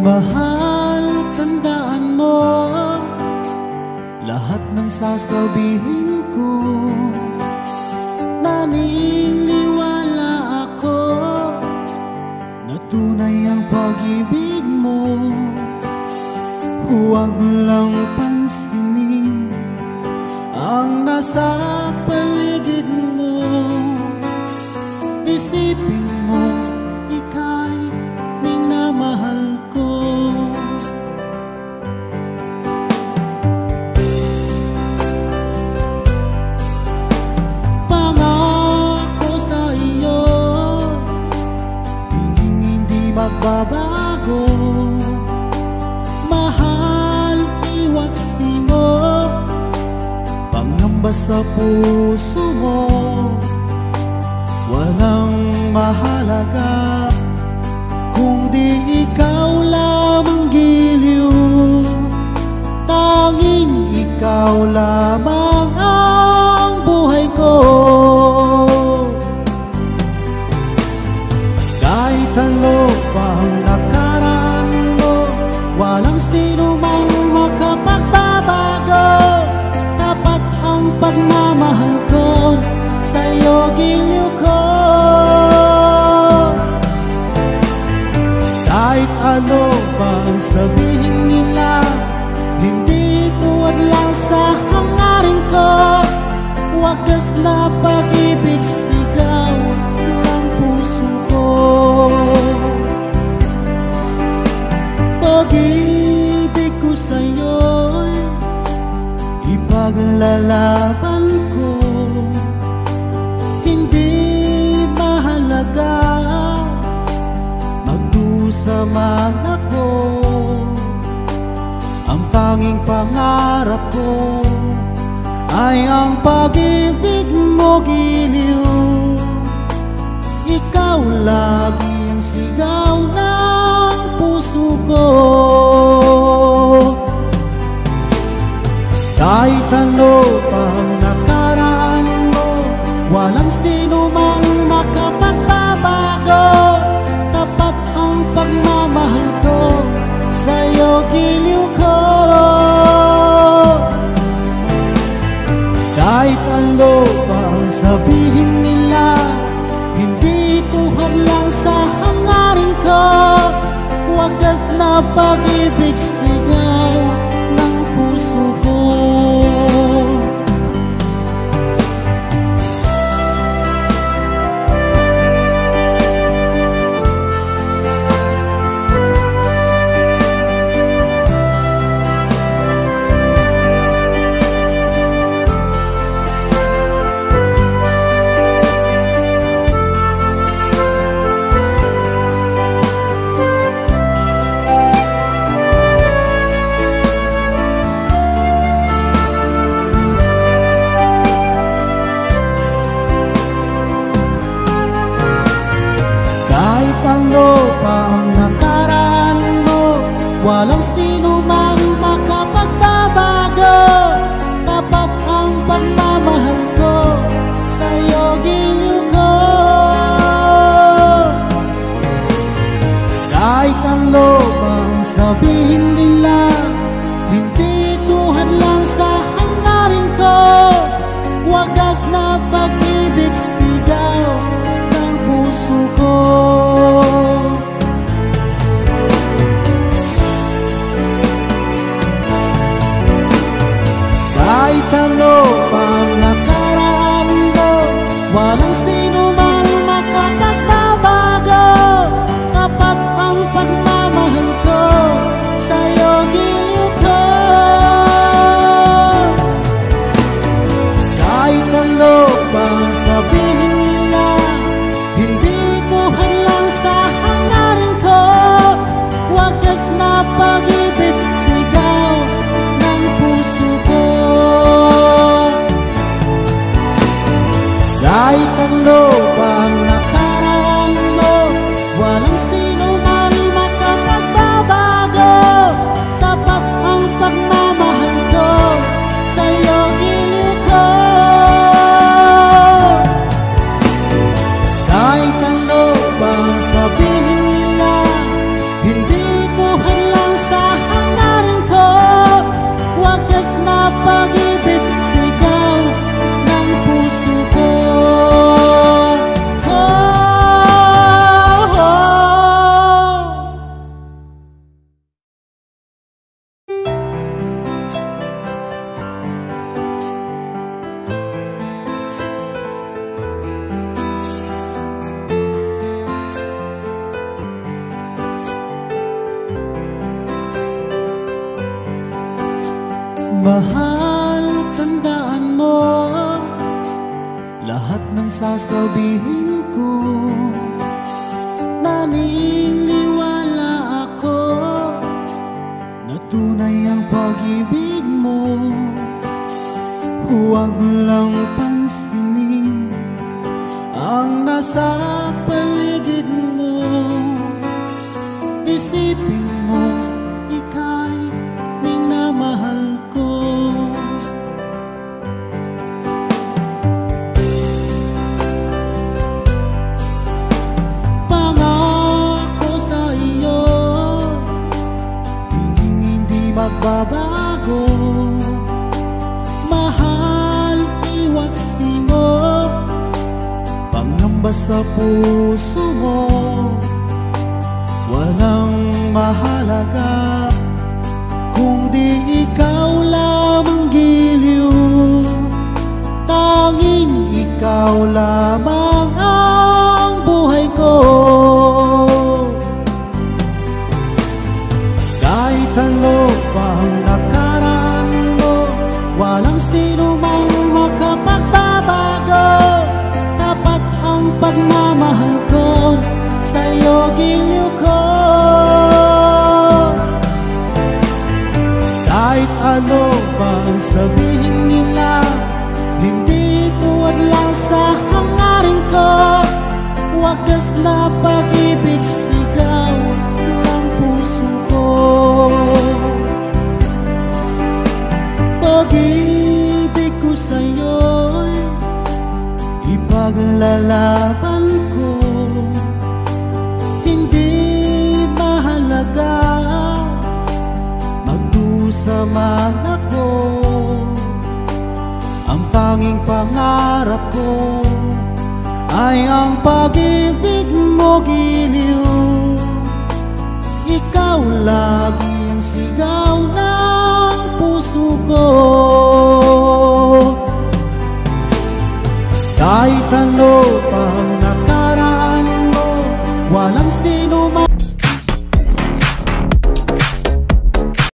Mahal, tandaan mo lahat ng sasabihin ko. Naniniwala ako na tunay ang pag-ibig mo. Huwag lang pansinin ang nasa paligid mo. Isipin mo, ika'y minamahal ko. Pangako sa iyo, hindi magbabago. Mahal, iwaksi mo pangamba sa puso mo. Walang mahalaga kung di ikaw lamang giliw. Tanging ikaw lamang ang buhay ko. Kahit ano pa ang nakaraan mo, walang sino mang makapagbabago. Tapat ang pagmamahal ko sa'yo, giliw ko. Kahit ano pa ang sabihin nila, hindi tuwad lang sa hangarin ko. Wagas na pag-ibig, sigaw ng puso ko. Pag-ibig ko sa'yo'y ipaglalaban ko. Hindi mahalaga magdusa man ako. Ang tanging pangarap ko ay ang pag-ibig mo, giliw. Ikaw lagi ang sigaw ng puso ko. Kahit ano pa ang nakaraan mo, walang sino mang makapagbabago. Tapat ang pagmamahal ko sa'yo, giliw ko. Kahit ano pa ang sabihin nila, hindi tuhad lang sa hangarin ko. Wagas na pag-ibig, sigaw ng puso ko. sasabihin ko. Naniniwala ako na tunay ang pag-ibig mo. Huwag lang pansinin ang nasa paligid mo. Isipin mo, ika'y minamahal ko. Pangako sa iyo, hindi magbabago. Mahal, iwaksi mo pangamba sa puso mo. Walang mahalaga kung di ikaw lamang giliw. Tanging ikaw lamang ang buhay ko. Kahit ano pa ang nakaraan mo, walang sino mang makapagbabago. Tapat ang pagmamahal ko sa'yo, giliw ko. Kahit ano pa ang sabihin nila, hindi tuwad lang sa hangarin ko. Wagas na pag-ibig, sigaw ng puso ko. Pag-ibig ko sa'yo'y ipaglalaban ko. Hindi mahalaga magdusa man ako. Ang tanging pangarap ko ay ang pag-ibig mo, giliw. Ikaw lagi ang sigaw ng puso ko.